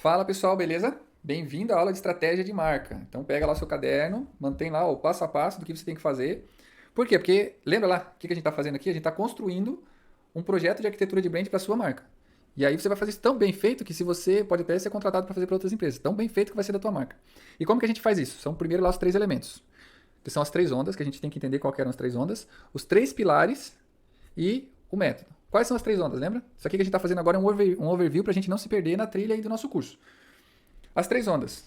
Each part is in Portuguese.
Fala pessoal, beleza? Bem-vindo à aula de estratégia de marca. Então pega lá o seu caderno, mantém lá o passo a passo do que você tem que fazer. Por quê? Porque lembra lá o que a gente está fazendo aqui? A gente está construindo um projeto de arquitetura de brand para a sua marca. E aí você vai fazer isso tão bem feito que se você pode até ser contratado para fazer para outras empresas. Tão bem feito que vai ser da tua marca. E como que a gente faz isso? São primeiro lá os três elementos, que são as três ondas, que a gente tem que entender qual que eram as três ondas, os três pilares e o método. Quais são as três ondas, lembra? Isso aqui que a gente está fazendo agora é um overview para a gente não se perder na trilha aí do nosso curso. As três ondas.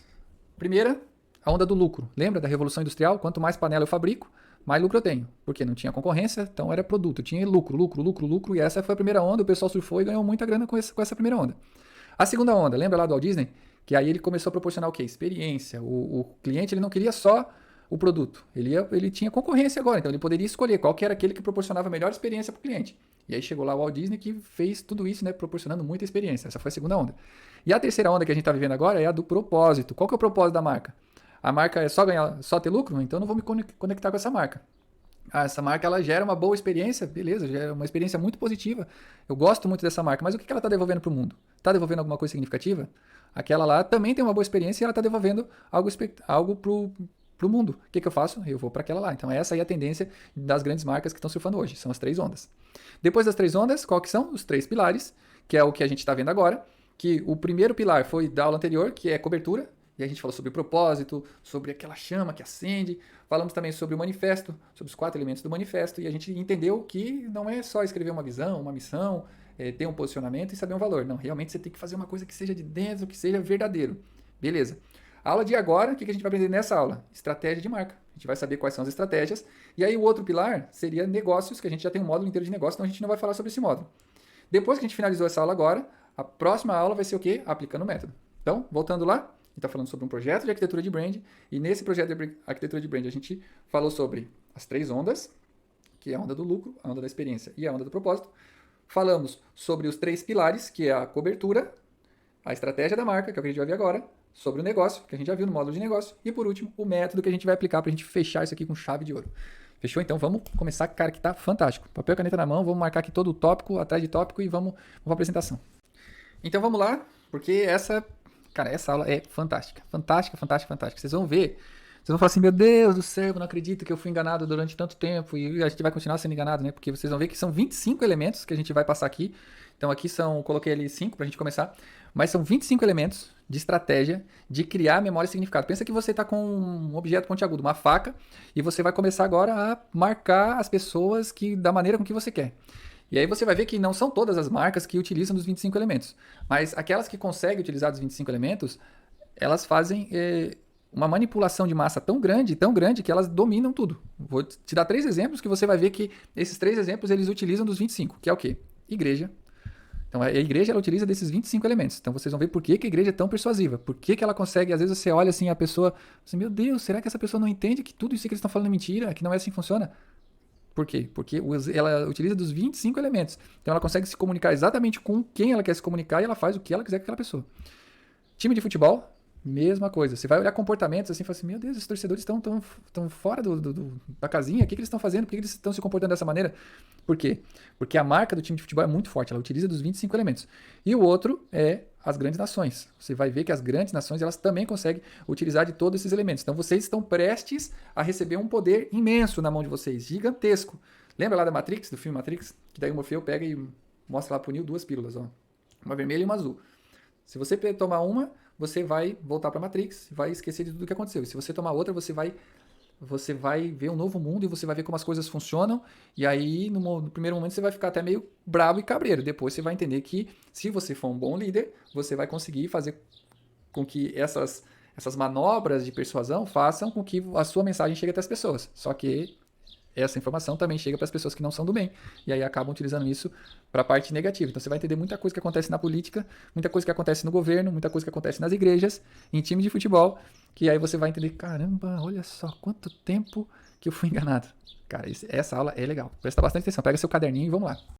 Primeira, a onda do lucro. Lembra da Revolução Industrial? Quanto mais panela eu fabrico, mais lucro eu tenho. Porque não tinha concorrência, então era produto. Tinha lucro, lucro, lucro, lucro. E essa foi a primeira onda. O pessoal surfou e ganhou muita grana com essa primeira onda. A segunda onda, lembra lá do Walt Disney? Que aí ele começou a proporcionar o quê? Experiência. O cliente ele não queria só o produto. Ele tinha concorrência agora. Então ele poderia escolher qual que era aquele que proporcionava a melhor experiência para o cliente. E aí chegou lá o Walt Disney que fez tudo isso, né, proporcionando muita experiência. Essa foi a segunda onda. E a terceira onda que a gente está vivendo agora é a do propósito. Qual que é o propósito da marca? A marca é só ganhar, só ter lucro? Então eu não vou me conectar com essa marca. Essa marca ela gera uma boa experiência, beleza, gera uma experiência muito positiva. Eu gosto muito dessa marca, mas o que ela está devolvendo para o mundo? Está devolvendo alguma coisa significativa? Aquela lá também tem uma boa experiência e ela está devolvendo algo para o mundo. O que eu faço? Eu vou para aquela lá. Então essa aí é a tendência das grandes marcas que estão surfando hoje. São as três ondas. Depois das três ondas, qual que são? Os três pilares, que é o que a gente está vendo agora. Que o primeiro pilar foi da aula anterior, que é cobertura. E a gente falou sobre o propósito, sobre aquela chama que acende. Falamos também sobre o manifesto, sobre os 4 elementos do manifesto. E a gente entendeu que não é só escrever uma visão, uma missão, ter um posicionamento e saber um valor. Não, realmente você tem que fazer uma coisa que seja de dentro, que seja verdadeiro. Beleza. A aula de agora, o que a gente vai aprender nessa aula? Estratégia de marca. A gente vai saber quais são as estratégias. E aí o outro pilar seria negócios, que a gente já tem um módulo inteiro de negócio, então a gente não vai falar sobre esse módulo. Depois que a gente finalizou essa aula agora, a próxima aula vai ser o quê? Aplicando o método. Então, voltando lá, a gente está falando sobre um projeto de arquitetura de brand, e nesse projeto de arquitetura de brand a gente falou sobre as três ondas, que é a onda do lucro, a onda da experiência e a onda do propósito. Falamos sobre os três pilares, que é a cobertura, a estratégia da marca, que é o que a gente vai ver agora, sobre o negócio, que a gente já viu no módulo de negócio, e por último, o método que a gente vai aplicar para a gente fechar isso aqui com chave de ouro. Fechou? Então vamos começar, cara, que tá fantástico. Papel e caneta na mão, vamos marcar aqui todo o tópico, atrás de tópico e vamos para a apresentação. Então vamos lá, porque essa aula é fantástica. Fantástica, fantástica, fantástica. Vocês vão ver, vocês vão falar assim, meu Deus do céu, eu não acredito que eu fui enganado durante tanto tempo e a gente vai continuar sendo enganado, né? Porque vocês vão ver que são 25 elementos que a gente vai passar aqui. Então aqui coloquei ali 5 pra gente começar, mas são 25 elementos de estratégia de criar memória e significado. Pensa que você está com um objeto pontiagudo, uma faca, e você vai começar agora a marcar as pessoas da maneira com que você quer. E aí você vai ver que não são todas as marcas que utilizam os 25 elementos, mas aquelas que conseguem utilizar os 25 elementos, elas fazem uma manipulação de massa tão grande, que elas dominam tudo. Vou te dar 3 exemplos que você vai ver que esses 3 exemplos eles utilizam dos 25, que é o quê? Igreja. Então a igreja ela utiliza desses 25 elementos. Então vocês vão ver por que a igreja é tão persuasiva. Por que ela consegue, às vezes você olha assim, a pessoa, assim, meu Deus, será que essa pessoa não entende que tudo isso que eles estão falando é mentira, que não é assim que funciona? Por quê? Porque ela utiliza dos 25 elementos. Então ela consegue se comunicar exatamente com quem ela quer se comunicar e ela faz o que ela quiser com aquela pessoa. Time de futebol, mesma coisa. Você vai olhar comportamentos assim e fala assim, meu Deus, esses torcedores estão fora da casinha, o que eles estão fazendo? Por que eles estão se comportando dessa maneira? Por quê? Porque a marca do time de futebol é muito forte, ela utiliza dos 25 elementos. E o outro é as grandes nações. Você vai ver que as grandes nações elas também conseguem utilizar de todos esses elementos. Então vocês estão prestes a receber um poder imenso na mão de vocês, gigantesco. Lembra lá da Matrix, do filme Matrix? Que daí o Morfeu pega e mostra lá pro Neo 2 pílulas, ó. Uma vermelha e uma azul. Se você tomar uma, você vai voltar para Matrix, vai esquecer de tudo que aconteceu. E se você tomar outra, você vai ver um novo mundo e você vai ver como as coisas funcionam. E aí, no primeiro momento, você vai ficar até meio bravo e cabreiro. Depois você vai entender que, se você for um bom líder, você vai conseguir fazer com que essas manobras de persuasão façam com que a sua mensagem chegue até as pessoas. Só que essa informação também chega para as pessoas que não são do bem. E aí acabam utilizando isso para a parte negativa. Então você vai entender muita coisa que acontece na política, muita coisa que acontece no governo, muita coisa que acontece nas igrejas, em time de futebol, que aí você vai entender, caramba, olha só quanto tempo que eu fui enganado. Cara, essa aula é legal. Presta bastante atenção, pega seu caderninho e vamos lá.